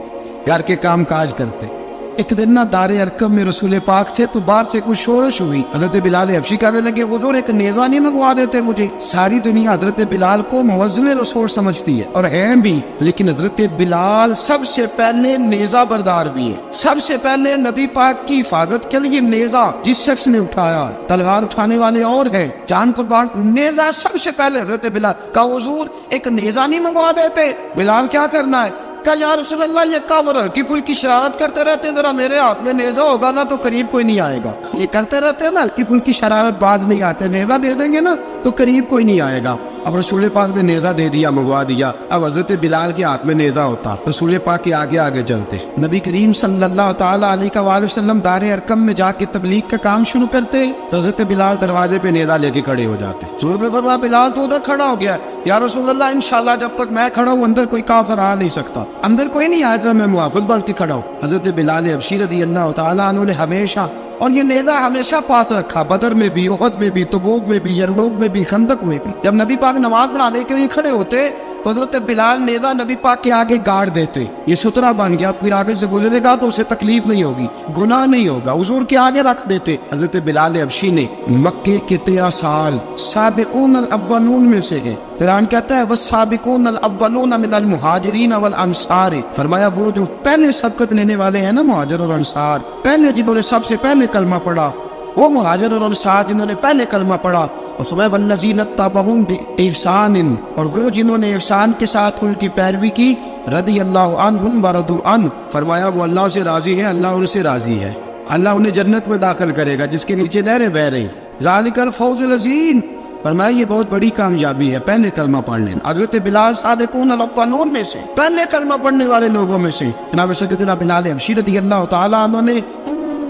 घर के काम काज करते। एक दिन ना दारे अरकम में रसूल पाक थे तो बाहर से कुछ शोरश हुई। हजरत बिलाल हबशी कहने लगे हुजूर एक नेज़ा नहीं मंगवा देते मुझे। सारी दुनिया हजरत बिलाल को मुअज्जिन रसूल समझती है और हैं भी, लेकिन हजरत बिलाल सबसे पहले नेज़ा बरदार भी है। सबसे पहले नबी पाक की हिफाजत के लिए नेज़ा जिस शख्स ने उठाया, तलवार उठाने वाले और है, जान कुर्बान, नेज़ा सबसे पहले हजरत बिलाल का। हुजूर एक नेज़ा नहीं मंगवा देते। बिलाल क्या करना है? कहा या रसूल अल्लाह ये काबर की फुल की शरारत करते रहते हैं, जरा मेरे हाथ में नेज़ा होगा ना तो करीब कोई नहीं आएगा। ये करते रहते हैं ना हल्की फुल्की शरारत, बाज नहीं आते, नेज़ा दे देंगे ना तो करीब कोई नहीं आएगा। अब रसूल पाक ने नेज़ा दे दिया, मंगवा दिया। अब हजरत बिलाल के हाथ में नेज़ा होता, रसूल पाक के आगे आगे चलते। नबी करीम सल्लल्लाहु ताला अलैहि वसल्लम दारे अरकम में जाके तबलीग का काम शुरू करते तो हजरत बिलाल दरवाजे पे नेज़ा लेके खड़े हो जाते। रसूल ने फरमाया बिलाल तो उधर खड़ा हो गया, या रसूल अल्लाह इंशाल्लाह जब तक मैं खड़ा हूँ अंदर कोई काफिर आ नहीं सकता, अंदर कोई नहीं आया, मैं मुआफ़िज़ बन के खड़ा हूँ। हजरत बिलाल हबशी रज़ी अल्लाह ताला अन्हु ने हमेशा, और ये नेज़ा हमेशा पास रखा, बदर में भी, उहद में भी, तबूक में भी, यरमूक में भी, खंदक में भी। जब नबी पाक नमाज पढ़ाने के लिए खड़े होते तो हजरत बिलाल नेज़ा नबी पाक के आगे गाड़ देते, ये सुतरा बन गया, फिर आगे से गुजरेगा तो उसे तकलीफ नहीं होगी, गुनाह नहीं होगा, हुजूर के आगे रख देते। हजरत बिलाल हबशी ने मक्के के 13 साल साबिकून अल अव्वलून में से है। कुरान कहता है वस्साबिकून अल अव्वलून मिनल मुहाजिरीन वल अंसार, फरमाया वो जो पहले सबकत लेने वाले हैं ना मुहाजिर और अंसार, पहले जिन्होंने सबसे पहले कलमा पढ़ा वो मुहाजिर और अंसार जिन्होंने पहले कलमा पढ़ा, और फरमाया वल्लज़ीना तबअहुम बिइहसान, और वो जिन्होंने ihसान के साथ उनकी पैरवी की, रदियल्लाहु अन्हुम व रदू अन्हु, फरमाया वो अल्लाह से राजी है, अल्लाह उनसे राजी है, अल्लाह उन्हें जन्नत में दाखिल करेगा जिसके नीचे नहरें बह रही। ज़ालिकल फौज़ुल अज़ीम, फरमाया ये बहुत बड़ी कामयाबी है पहले कलमा पढ़ लेना। हज़रत बिलाल साबिकून अल अव्वलून में से, पहले कलमा पढ़ने वाले लोगों में से जनाब सैयदना बिलाल हबशी रज़ियल्लाहु ताला अन्हु ने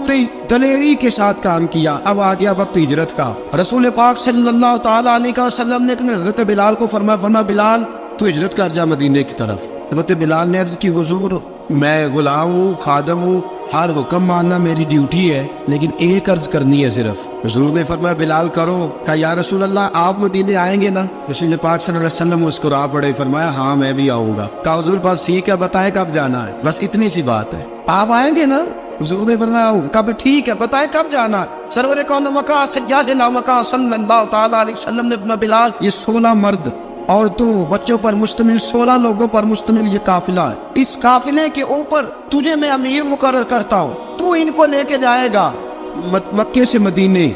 पूरी दलेरी के साथ काम किया। अब आ गया वक्त हिजरत का। रसूल पाक सल्लल्लाहु ताला अलैहि वसल्लम ने हज़रत बिलाल को फरमाया बिलाल तू हिजरत कर जा मदीने की तरफ। हज़रत बिलाल ने अर्ज़ की हुजूर मैं गुलाम हूँ, खादम हूँ, हर हुक्म मानना मेरी ड्यूटी है, लेकिन एक अर्ज करनी है सिर्फ। हुजूर ने फरमाया बिलाल करो। कहा या रसूल अल्लाह आप मदीने आएंगे ना? रसूल पाक सल्लल्लाहु अलैहि वसल्लम मुस्कुरा पड़े, फरमाया हाँ मैं भी आऊंगा। कहा हुजूर पास ठीक है बताएं कब जाना है, बस इतनी सी बात है, आप आएंगे ना? हुजूर ने फरमाया कब ठीक है बताएं कब जाना है। सरवर कौन मका सय्यदना मका सल्लल्लाहु ताला अलैहि वसल्लम ने फरमाया बिलाल ये 16 मर्द और 2 बच्चों पर मुश्तमिल 16 लोगों पर मुश्तमिल ये काफिला है, इस काफिले के ऊपर तुझे मैं अमीर मुकर्रर करता हूँ, तू इनको लेके जाएगा मक्के से मदीने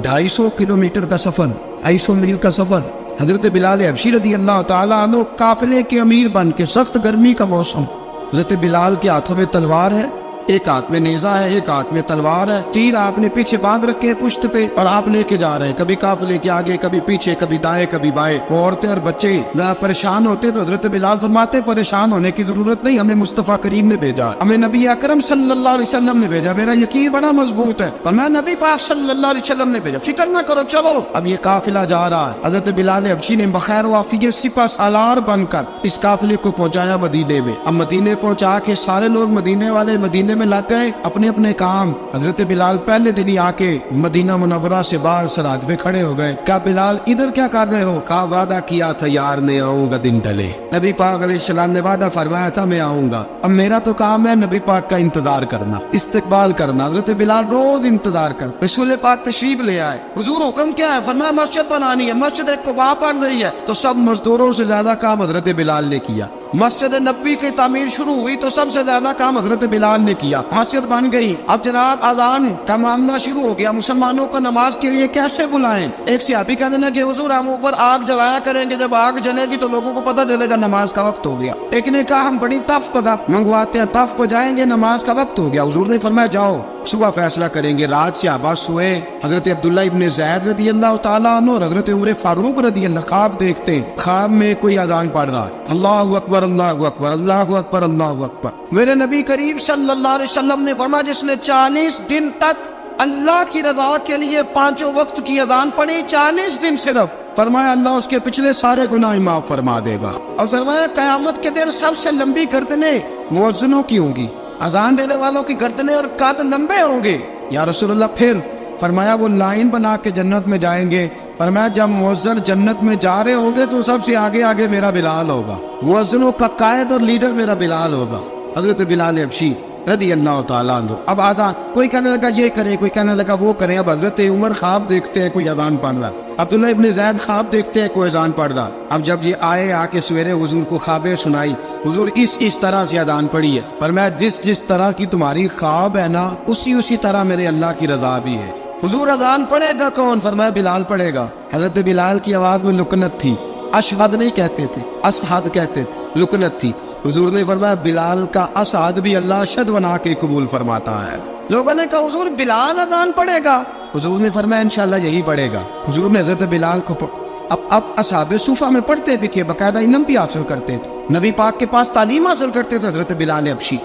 250 किलोमीटर का सफर, 250 मील का सफर। हजरत बिलाल हबशी रज़ियल्लाहु ताला अन्हु काफिले के अमीर बन के, सख्त गर्मी का मौसम, हजरत बिलाल के हाथों में तलवार है, एक हाथ में नेजा है, एक हाथ में तलवार है, तीर आपने पीछे बांध रखे हैं पुश्त पे और आप लेके जा रहे हैं, कभी काफिले के आगे कभी पीछे, कभी दाएं कभी बाएं। वो औरतें और बच्चे जरा परेशान होते तो हजरत बिलाल फरमाते परेशान होने की जरूरत नहीं, हमें मुस्तफा करीम ने भेजा, हमें नबी अकरम सल्लल्लाहु अलैहि वसल्लम ने भेजा, मेरा यकीन बड़ा मजबूत है और मैं नबी पाक सल्लल्लाहु अलैहि वसल्लम ने भेजा, फिक्र ना करो चलो। अब ये काफिला जा रहा है, हजरत बिलाल हबशी ने बखैर वाफियत सिपह सालार बनकर इस काफिले को पहुंचाया मदीने में। अब मदीने पहुंचा के सारे लोग मदीने वाले मदीने में लग गए अपने अपने काम। हजरत बिलाल पहले दिन ही आके मदीना मुनव्वरा से बाहर सराद पे खड़े हो गए। कहा बिलाल इधर क्या कर रहे हो? कहा वादा किया था यार ने आऊंगा दिन ढले, नबी पाक अलैहिस्सलाम ने वादा फरमाया था मैं आऊंगा, अब मेरा तो काम है नबी पाक का इंतजार करना, इस्तकबाल करना। हजरत बिलाल रोज इंतजार कर, रसूल पाक तशरीफ ले आए, हुजूर हुक्म क्या है? फरमाया मस्जिद बनानी है, मस्जिद कुबा बन रही है, तो सब मजदूरों से ज्यादा काम हजरत बिलाल ने किया। मस्जिद नबी की तामीर शुरू हुई तो सबसे ज्यादा काम हजरत बिलाल ने किया, मस्जिद बन गई। अब जनाब अजान का मामला शुरू हो गया, मुसलमानों को नमाज के लिए कैसे बुलाएं? एक सहाबी कहने लगे हुजूर हम ऊपर आग जलाया करेंगे, जब आग जलेगी तो लोगों को पता चलेगा नमाज का वक्त हो गया। एक ने कहा हम बड़ी तफ मंगवाते हैं, तफ बजाएंगे, नमाज का वक्त हो गया। हुजूर ने फरमाया जाओ सुबह फैसला करेंगे। रात से आबाद सोए, हजरत अब्दुल्ला इब्ने ज़ैद रज़ियल्लाहु ताला अन्हु और हजरत उमर फारूक रज़ियल्लाहु ख्वाब देखते हैं, ख्वाब में कोई अजान पढ़ रहा है, अल्लाहु अकबर अल्लाहु अकबर अल्लाहु अकबर अल्लाहु अकबर। मेरे नबी करीम सल्लल्लाहु अलैहि वसल्लम ने फरमाया जिसने 40 दिन तक अल्लाह की रजा के लिए 5 वक्त की अजान पढ़ी, 40 दिन सिर्फ, फरमाया अल्लाह उसके पिछले सारे गुनाह माफ फरमा देगा। और फरमाया कयामत के दिन सबसे लंबी गर्दनें मुअज्जिनों की होंगी, अजान देने वालों की गर्दनें और कद लंबे होंगे। या रसूलुल्लाह फिर फरमाया वो लाइन बना के जन्नत में जाएंगे। फरमाया जब मुअज्जिन जन्नत में जा रहे होंगे तो सबसे आगे आगे मेरा बिलाल होगा, मुअज्जिनों का कायद और लीडर मेरा बिलाल होगा, हजरत बिलाल हबशी रज़ियल्लाहु ताला अन्हु। अब आजान कोई कहने लगा ये करे, कोई कहने लगा वो करे। अब हजरत उमर ख्वाब देखते हैं कोई अजान पढ़ रहा, अब्दुल्ला इब्ने ज़ैद ख्वाब देखते हैं कोई अजान पढ़ रहा। अब जब ये आए आके सवेरे हुजूर को ख्वाबें सुनाई, हुजूर इस तरह से अजान पढ़ी है। फरमाया जिस तरह की तुम्हारी ख्वाब है ना उसी तरह मेरे अल्लाह की रजा भी है। हुजूर अजान पढ़ेगा कौन? फरमाया बिलाल पढ़ेगा। हजरत बिलाल की आवाज में लुकनत थी, अशहद नहीं कहते थे, असहद कहते थे, लुकनत थी। हुजूर ने फरमाया बिलाल का असहद भी अल्लाह शद बना के कबूल फरमाता है। लोगों ने कहा हुजूर बिलाल अजान पढ़ेगा? हुजूर ने फरमाया इंशाल्लाह यही पढ़ेगा। हुजूर ने हजरत बिलाल को अब असहाबे सूफा में पढ़ते भी थे, बाकायदा इल्म भी हासिल करते थे, नबी पाक के पास तालीम हासिल करते थे हजरत बिलाल हबशी।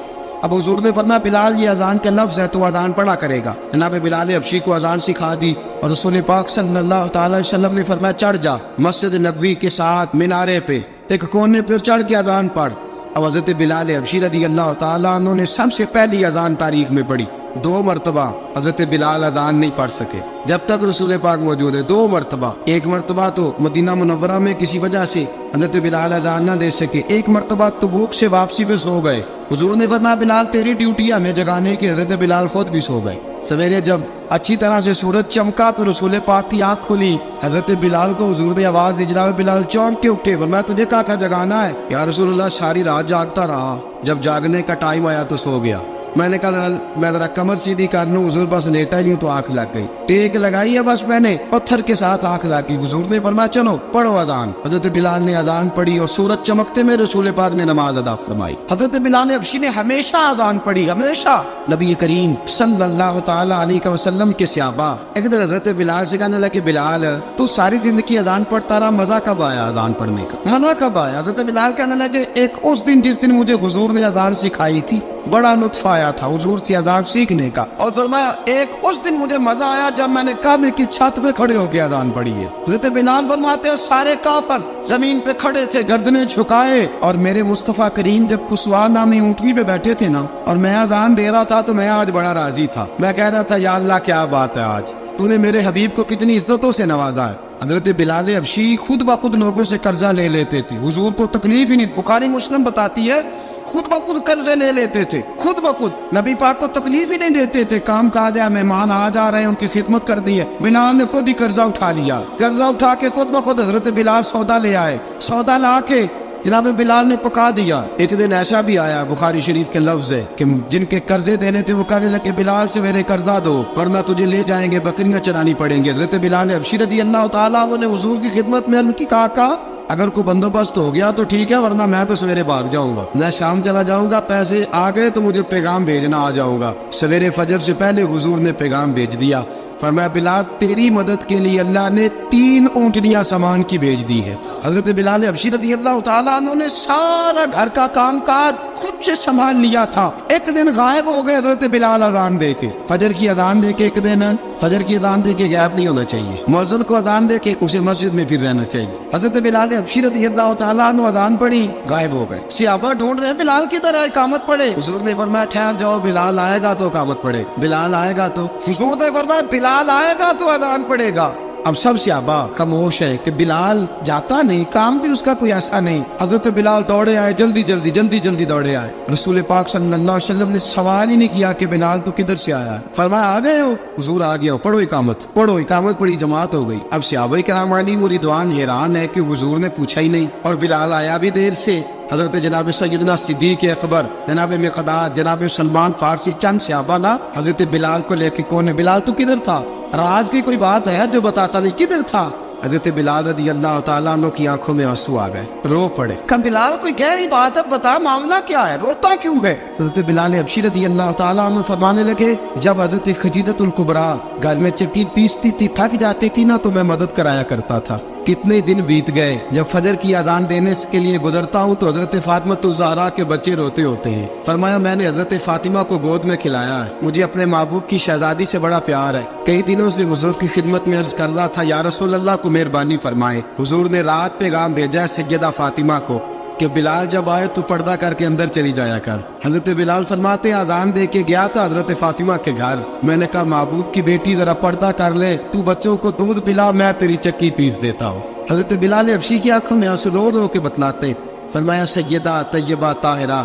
अब हुजूर ने फरमाया बिलाल ये अजान का लफ्ज़ है तो अजान पढ़ा करेगा। जनाब बिलाल हबशी को अजान सिखा दी और रसूल पाक सल्लल्लाहु अलैहि वसल्लम ने फरमाया चढ़ जा मस्जिद नबवी के साथ मीनारे पे, एक कोने पे चढ़ के अजान पढ़। अब हजरत बिलाल हबशी रज़ियल्लाहु ताला अन्हु ने सबसे पहली अजान तारीख में पढ़ी। 2 मरतबा हजरत बिलाल अजान नहीं पढ़ सके जब तक रसूल पाक मौजूद है। 2 मरतबा, एक मरतबा तो मदीना मुनव्वरा में किसी वजह से हजरत बिलाल अजान ना दे सके, एक मरतबा तबूक से वापसी पे सो गए। हुजूर ने फरमाया बिलाल तेरी ड्यूटी है हमें जगाने की। हजरत बिलाल खुद भी सो गए। सवेरे जब अच्छी तरह से सूरज चमका तो रसूल पाक की आंख खुली। हजरत बिलाल को हुजूर ने आवाज दी, जनाब बिलाल चौंक के उठे। फरमाया तुझे कहा था जगाना है? या रसूलुल्लाह सारी रात जागता रहा, जब जागने का टाइम आया तो सो गया। मैंने कहा मैं जरा कमर सीधी कर लूं, हुजूर बस लेटा ही नहीं तो आंख लग गई। टेक लगाई है बस मैंने, पत्थर के साथ आंख लग गई। हुजूर ने फरमाया चलो पढ़ो अजान। हजरत बिलाल ने अजान पढ़ी और सूरज चमकते में रसूल पाक ने नमाज अदा फरमाई। हजरत बिलाल हबशी ने हमेशा अजान पढ़ी, हमेशा। नबी करीम सल्लल्लाहु तआला अलैहि वसल्लम के सहाबा एक दिन हजरत बिलाल से कहने लगे बिलाल तू सारी जिंदगी अजान पढ़ता रहा, मजा कब आया अजान पढ़ने का, मजा कब आया? हजरत बिलाल कहने लगे एक उस दिन जिस दिन मुझे हुजूर ने अजान सिखाई थी, बड़ा लुत्फ आया था हुजूर से अजान सीखने का। और फरमाया एक उस दिन मुझे मजा आया जब मैंने काबे की छत पे खड़े होकर अजान पढ़ी है। हज़रत बिलाल फरमाते हैं सारे काफिर जमीन पे खड़े थे, गर्दनें झुकाए, और मेरे मुस्तफा करीम जब कुसवा नामी ऊंटनी पे बैठे थे ना, और मैं अजान दे रहा था तो मैं आज बड़ा राजी था। मैं कह रहा था या अल्लाह क्या बात है, आज तूने मेरे हबीब को कितनी इज्जतों से नवाजा है। हजरत बिलाल हबशी खुद ब खुद लोगों से कर्जा ले लेते थे, हुजूर को तकलीफ ही नहीं। बुखारी मुस्लिम बताती है खुद ब खुद कर्जे ले लेते थे, खुद ब खुद। नबी पाक को तकलीफ ही नहीं देते थे। काम काज है, मेहमान आ जा रहे हैं, उनकी खिदमत कर दी है। बिलाल ने खुद ही कर्जा उठा लिया, कर्जा उठा के खुद ब खुद हजरत बिलाल सौदा ले आए। सौदा ला के जनाब बिलाल ने पका दिया। एक दिन ऐसा भी आया बुखारी शरीफ के लफ्ज है कि जिनके कर्जे देने थे वो कहने लगे बिलाल से मेरे कर्जा दो वरना तुझे ले जाएंगे, बकरियां चरानी पड़ेंगे। हजरत बिलाल हबशी रज़ी अल्लाह तआला अन्हु ने हुजूर की खिदमत में अर्ज़ की, काका अगर कोई बंदोबस्त हो गया तो ठीक है, वरना मैं तो सवेरे भाग जाऊंगा, मैं शाम चला जाऊंगा, पैसे आ गए तो मुझे पैगाम भेजना आ जाऊंगा। सवेरे फजर से पहले हुजूर ने पैगाम भेज दिया। फरमाया बिलाल तेरी मदद के लिए अल्लाह ने 3 ऊंटनियां सामान की भेज दी है। हजरत बिलाल हबशी रज़ी अल्लाह तआला अन्हु ने सारा घर का काम काज खुद से संभाल लिया था। एक दिन गायब हो गए हजरत बिलाल अजान दे के, फजर की अजान दे के। एक दिन फजर की अजान दे के गायब नहीं होना चाहिए, मुअज्जिन को अजान दे के उसे मस्जिद में फिर रहना चाहिए। हजरत बिलाल हबशी रज़ी अल्लाह तआला अन्हु अजान पढ़ी, गायब हो गए। सहाबा ढूंढ रहे हैं बिलाल की तरह इकामत पढ़े। हुजूर ने फरमाया ठहर जाओ, बिलाल आएगा तो इकामत पढ़े, बिलाल आएगा तो। हुजूर ने फरमाया बिलाल आएगा तो अजान पढ़ेगा। अब सब सहाबा खामोश है कि बिलाल जाता नहीं, काम भी उसका कोई ऐसा नहीं। हजरत बिलाल दौड़े आए, जल्दी जल्दी दौड़े आए। रसूल पाक सल्लल्लाहु अलैहि वसल्लम ने सवाल ही नहीं किया कि बिलाल तू किधर से आया है। फरमाया आ गए हो? हुजूर आ गया हो, पढ़ो इकामत, पढ़ो इकामत पढ़ी, जमात हो गई। अब सहाबा किराम अलैहिम रिदवान हैरान है कि हुजूर ने पूछा ही नहीं और बिलाल आया भी देर से। हजरत जनाब सैयदना सिद्दीक अकबर, जनाब मिक़दाद, जनाब सलमान फारसी, चंद सहाबा ना हजरत बिलाल को लेके कौन है बिलाल तू किधर था? राज की कोई बात है जो बताता नहीं, किधर था? हजरत बिलाल रज़ी अल्लाह तआला अन्हु की आंखों में आंसू आ गए, रो पड़े। कब बिलाल कोई गहरी बात है, बता मामला क्या है, रोता क्यों है? हजरत बिलाल हबशी रज़ी अल्लाह तआला अन्हु फरमाने लगे जब हजरत खदीजतुल कुबरा घर में चक्की पीसती थी, थक जाती थी ना, तो मैं मदद कराया करता था। कितने दिन बीत गए, जब फजर की अजान देने के लिए गुजरता हूँ तो हजरत फातिमा ज़हरा के बच्चे रोते होते हैं। फरमाया मैंने हजरत फातिमा को गोद में खिलाया है, मुझे अपने महबूब की शहजादी से बड़ा प्यार है। कई दिनों से हुजूर की खिदमत में अर्ज कर रहा था या रसूल अल्लाह को मेहरबानी फरमाए। हुजूर ने रात पैगाम भेजा है सैयदा फातिमा को कि बिलाल जब आए तो पर्दा करके अंदर चली जाया कर। हजरत बिलाल फरमाते आजान दे के गया था हजरत फातिमा के घर, मैंने कहा महबूब की बेटी जरा पर्दा कर ले, तू बच्चों को दूध पिला, मैं तेरी चक्की पीस देता हूँ। हजरत बिलाल हबशी की आंखों में आंसू रो रो के बतलाते। फरमाया सैयदा तैयबा ताहिरा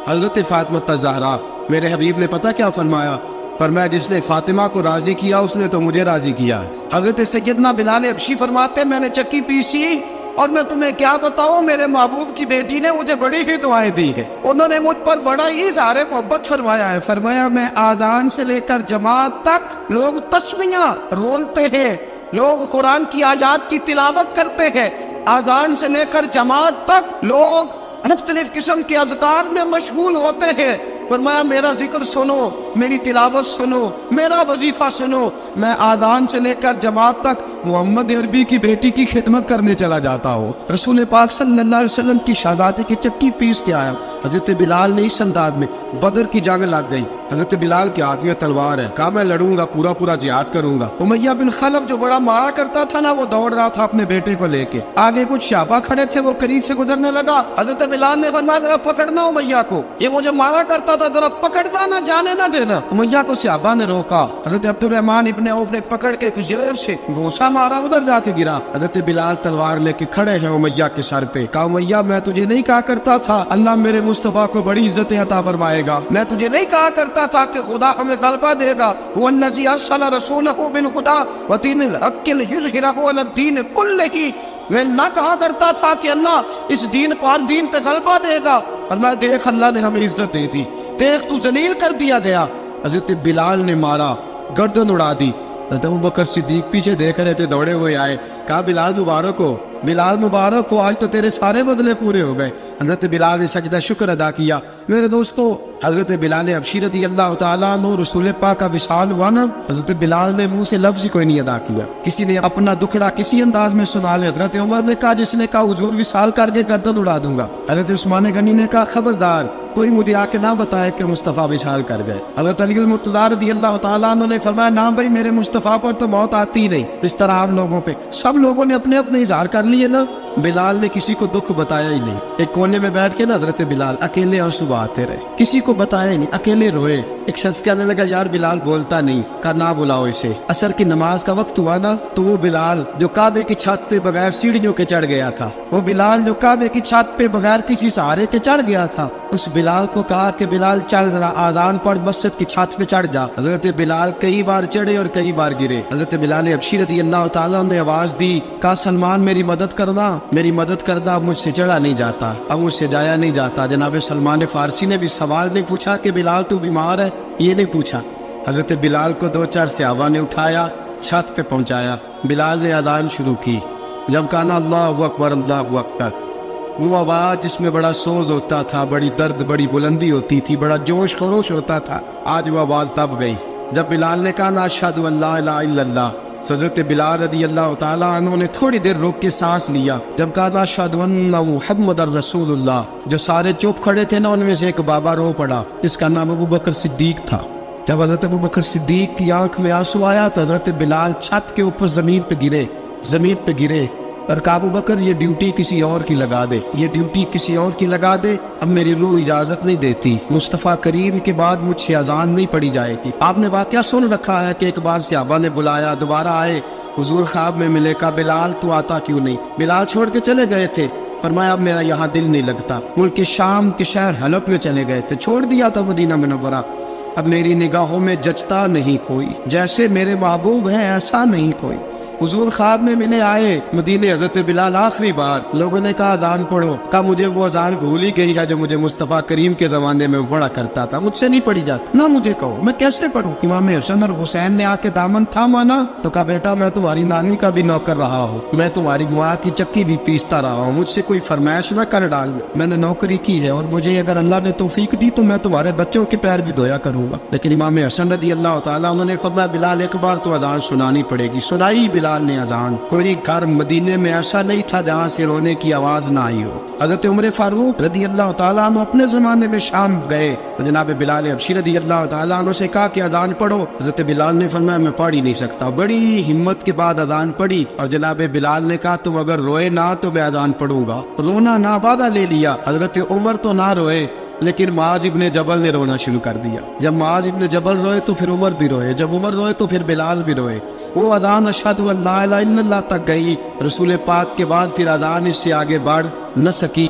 हजरत फातिमा ज़हरा, मेरे हबीब ने पता क्या फरमाया? फरमाया जिसने फातिमा को राजी किया उसने तो मुझे राजी किया। हजरत सैयदना बिलाल हबशी फरमाते मैंने चक्की पीसी और मैं तुम्हें क्या बताऊं, मेरे महबूब की बेटी ने मुझे बड़ी ही दुआएं दी है, उन्होंने मुझ पर बड़ा ही इज़हार मोहब्बत फरमाया है। फरमाया मैं आजान से लेकर जमात तक लोग तस्बीहां रोलते हैं, लोग कुरान की आयत की तिलावत करते हैं, आजान से लेकर जमात तक लोग मुख्तलिफ किस्म के अज़कार में मशगूल होते हैं। फरमाया मेरा जिक्र सुनो, मेरी तिलावत सुनो, मेरा वजीफा सुनो, मैं आजान से लेकर जमात तक मोहम्मद अरबी की बेटी की खिदमत करने चला जाता हूँ। रसूल पाक सल्लल्लाहु अलैहि वसल्लम की शहजादी की चक्की पीस के आया। हजरत बिलाल ने इस अंदाज में बदर की जंग लग गई, حضرت بلال کے ہاتھ میں تلوار ہے. کہا میں لڑوں گا, پورا پورا جہاد کروں گا. امیہ بن خلف جو بڑا مارا کرتا تھا نا, وہ دوڑ رہا تھا اپنے بیٹے کو لے کے. آگے کچھ شعبہ کھڑے تھے, وہ قریب سے گزرنے لگا. حضرت بلال نے فرمایا ذرا پکڑنا امیہ کو, یہ مجھے مارا کرتا تھا, ذرا پکڑنا نہ جانے نہ دینا. امیہ کو صحابہ نے روکا. حضرت عبد الرحمن ابن عوف نے پکڑ کے زیر سے گھونسا مارا, ادھر جا کے گرا. حضرت بلال تلوار لے کے کھڑے ہیں امیہ کے سر پہ. کہا امیہ میں تجھے نہیں کہا کرتا تھا اللہ میرے مصطفیٰ کو بڑی عزتیں عطا فرمائے گا؟ میں تجھے نہیں کہا کرتا تھا کہ خدا ہمیں غلبہ دے گا؟ هو الذی ارسل رسولہ بالہدی ودین الحق لیظہرہ علی الدین کلہ. میں نہ کہا کرتا تھا کہ اللہ اس دین کو ہر دین پہ غلبہ دے گا, اور میں دیکھ اللہ نے ہمیں عزت دے دی, دیکھ تو ذلیل کر دیا گیا. حضرت بلال نے مارا, گردن اڑا دی. حضرت ابوبکر صدیق پیچھے دیکھ رہے تھے, دوڑے ہوئے آئے. کہا بلال مبارک ہو, بلال مبارک ہو, آج تو تیرے سارے بدلے پورے ہو گئے. حضرت بلال نے سجدہ شکر ادا کیا. میرے دوستو, حضرت بلال حبشی رضی اللہ تعالیٰ عنہ رسول پاک کا وصال ہوا نا, حضرت بلال نے منہ سے لفظ کوئی نہیں ادا کیا. کسی نے اپنا دکھڑا کسی انداز میں سنا لے. حضرت عمر نے کہا, جس نے کہا حضور وصال کر کے گردن اڑا دوں گا. حضرت عثمان غنی نے کہا خبردار کوئی مجھے آ کے نہ بتائے کہ مصطفیٰ وصال کر گئے. حضرت علی المرتضیٰ رضی اللہ تعالیٰ عنہ نے فرمایا نہ بھائی, میرے مصطفیٰ پر تو موت آتی ہی نہیں. اس طرح آپ لوگوں پہ سب لوگوں نے اپنے اپنے اظہار کر لیے نا, بلال نے کسی کو دکھ بتایا ہی نہیں. ایک کونے میں بیٹھ کے نا حضرت بلال اکیلے آنسو بہاتے رہے, کسی کو بتایا ہی نہیں, اکیلے روئے. ایک شخص کہنے لگا یار بلال بولتا نہیں. کہا نہ بلاؤ اسے. عصر کی نماز کا وقت ہوا نا, تو وہ بلال جو کعبے کی چھت پہ بغیر سیڑھیوں کے چڑھ گیا تھا, وہ بلال جو کعبے کی چھت پہ بغیر کسی سہارے کے چڑھ گیا تھا, اس بلال کو کہا کہ بلال چل ذرا آذان پڑھ, مسجد کی چھت پہ چڑھ جا. حضرت بلال کئی بار چڑھے اور کئی بار گرے. حضرت بلال حبشی رضی اللہ تعالیٰ نے آواز دی, کہا سلمان میری مدد کرنا, میری مدد کرنا, اب مجھ سے چڑھا نہیں جاتا, اب مجھ سے جایا نہیں جاتا. جناب سلمان فارسی نے بھی سوال نہیں پوچھا کہ بلال تو بیمار ہے, یہ نہیں پوچھا. حضرت بلال کو 2-4 صحابہ نے اٹھایا, چھت پہ پہنچایا. بلال نے اذان شروع کی. جب کہا نا اللہ اکبر اللہ اکبر, وہ آواز جس میں بڑا سوز ہوتا تھا, بڑی درد, بڑی بلندی ہوتی تھی, بڑا جوش خروش ہوتا تھا, آج وہ آواز تب گئی. جب بلال نے کہا نا اشہد ان لا الہ الا اللہ, حضرت بلال رضی اللہ تعالیٰ عنہ نے تھوڑی دیر روک کے سانس لیا. جب کہا نا اشہد ان محمد رسول اللہ, جو سارے چپ کھڑے تھے نا ان میں سے ایک بابا رو پڑا, جس کا نام ابوبکر صدیق تھا. جب حضرت ابوبکر صدیق کی آنکھ میں آنسو آیا تو حضرت بلال چھت کے اوپر زمین پہ گرے اور کہا ابوبکر یہ ڈیوٹی کسی اور کی لگا دے, یہ ڈیوٹی کسی اور کی لگا دے, اب میری روح اجازت نہیں دیتی, مصطفیٰ کریم کے بعد مجھ سے اذان نہیں پڑی جائے گی. آپ نے واقعہ سن رکھا ہے کہ ایک بار صحابہ نے بلایا, دوبارہ آئے, حضور خواب میں ملے. کہا بلال تو آتا کیوں نہیں؟ بلال چھوڑ کے چلے گئے تھے. فرمایا اب میرا یہاں دل نہیں لگتا. ملک شام کے شہر حلب میں چلے گئے تھے, چھوڑ دیا تھا مدینہ منورہ. اب میری نگاہوں میں جچتا نہیں کوئی, جیسے میرے محبوب ہیں ایسا نہیں کوئی. حضور خواب میں ملے, آئے مدینے. حضرت بلال آخری بار, لوگوں نے کہا اذان پڑھو. کہا مجھے وہ اذان بھول ہی گئی ہے جو مجھے مصطفیٰ کریم کے زمانے میں پڑھا کرتا تھا, مجھ سے نہیں پڑھی جاتی. نہ مجھے کہو, میں کیسے پڑھوں؟ امام حسن اور حسین نے آ کے دامن تھاما نا, تو کہا بیٹا میں تمہاری نانی کا بھی نوکر رہا ہوں, میں تمہاری ماں کی چکی بھی پیستا رہا ہوں, مجھ سے کوئی فرمائش نہ کر ڈال. میں نے نوکری کی ہے اور مجھے اگر اللہ نے توفیق دی تو میں تمہارے بچوں کے پیر بھی دھویا کروں گا. لیکن امام حسن رضی اللہ تعالیٰ انہوں نے فرمایا بلال ایک بار تو اذان سنانی پڑے گی. سنائی بلال نے اذان. کوئی گھر مدینے میں ایسا نہیں تھا جہاں سے رونے کی آواز نہ آئی ہو. حضرت عمر فاروق رضی اللہ تعالیٰ عنہ اپنے زمانے میں شام گئے, جناب بلال حبشی رضی اللہ تعالیٰ عنہ سے کہا کہ اذان پڑھو. حضرت بلال نے فرمایا میں پڑھ ہی نہیں سکتا. بڑی ہمت کے بعد اذان پڑھی, اور جناب بلال نے کہا تم اگر روئے نہ تو میں اذان پڑھوں گا. رونا نہ وعدہ لے لیا. حضرت عمر تو نہ روئے, لیکن معاذ ابن جبل نے رونا شروع کر دیا. جب معاذ ابن جبل روئے تو پھر عمر بھی روئے, جب عمر روئے تو پھر بلال بھی روئے. وہ اذان اشہد ان لا الہ الا اللہ تک گئی. رسول پاک کے بعد پھر اذان اس سے آگے بڑھ نہ سکی.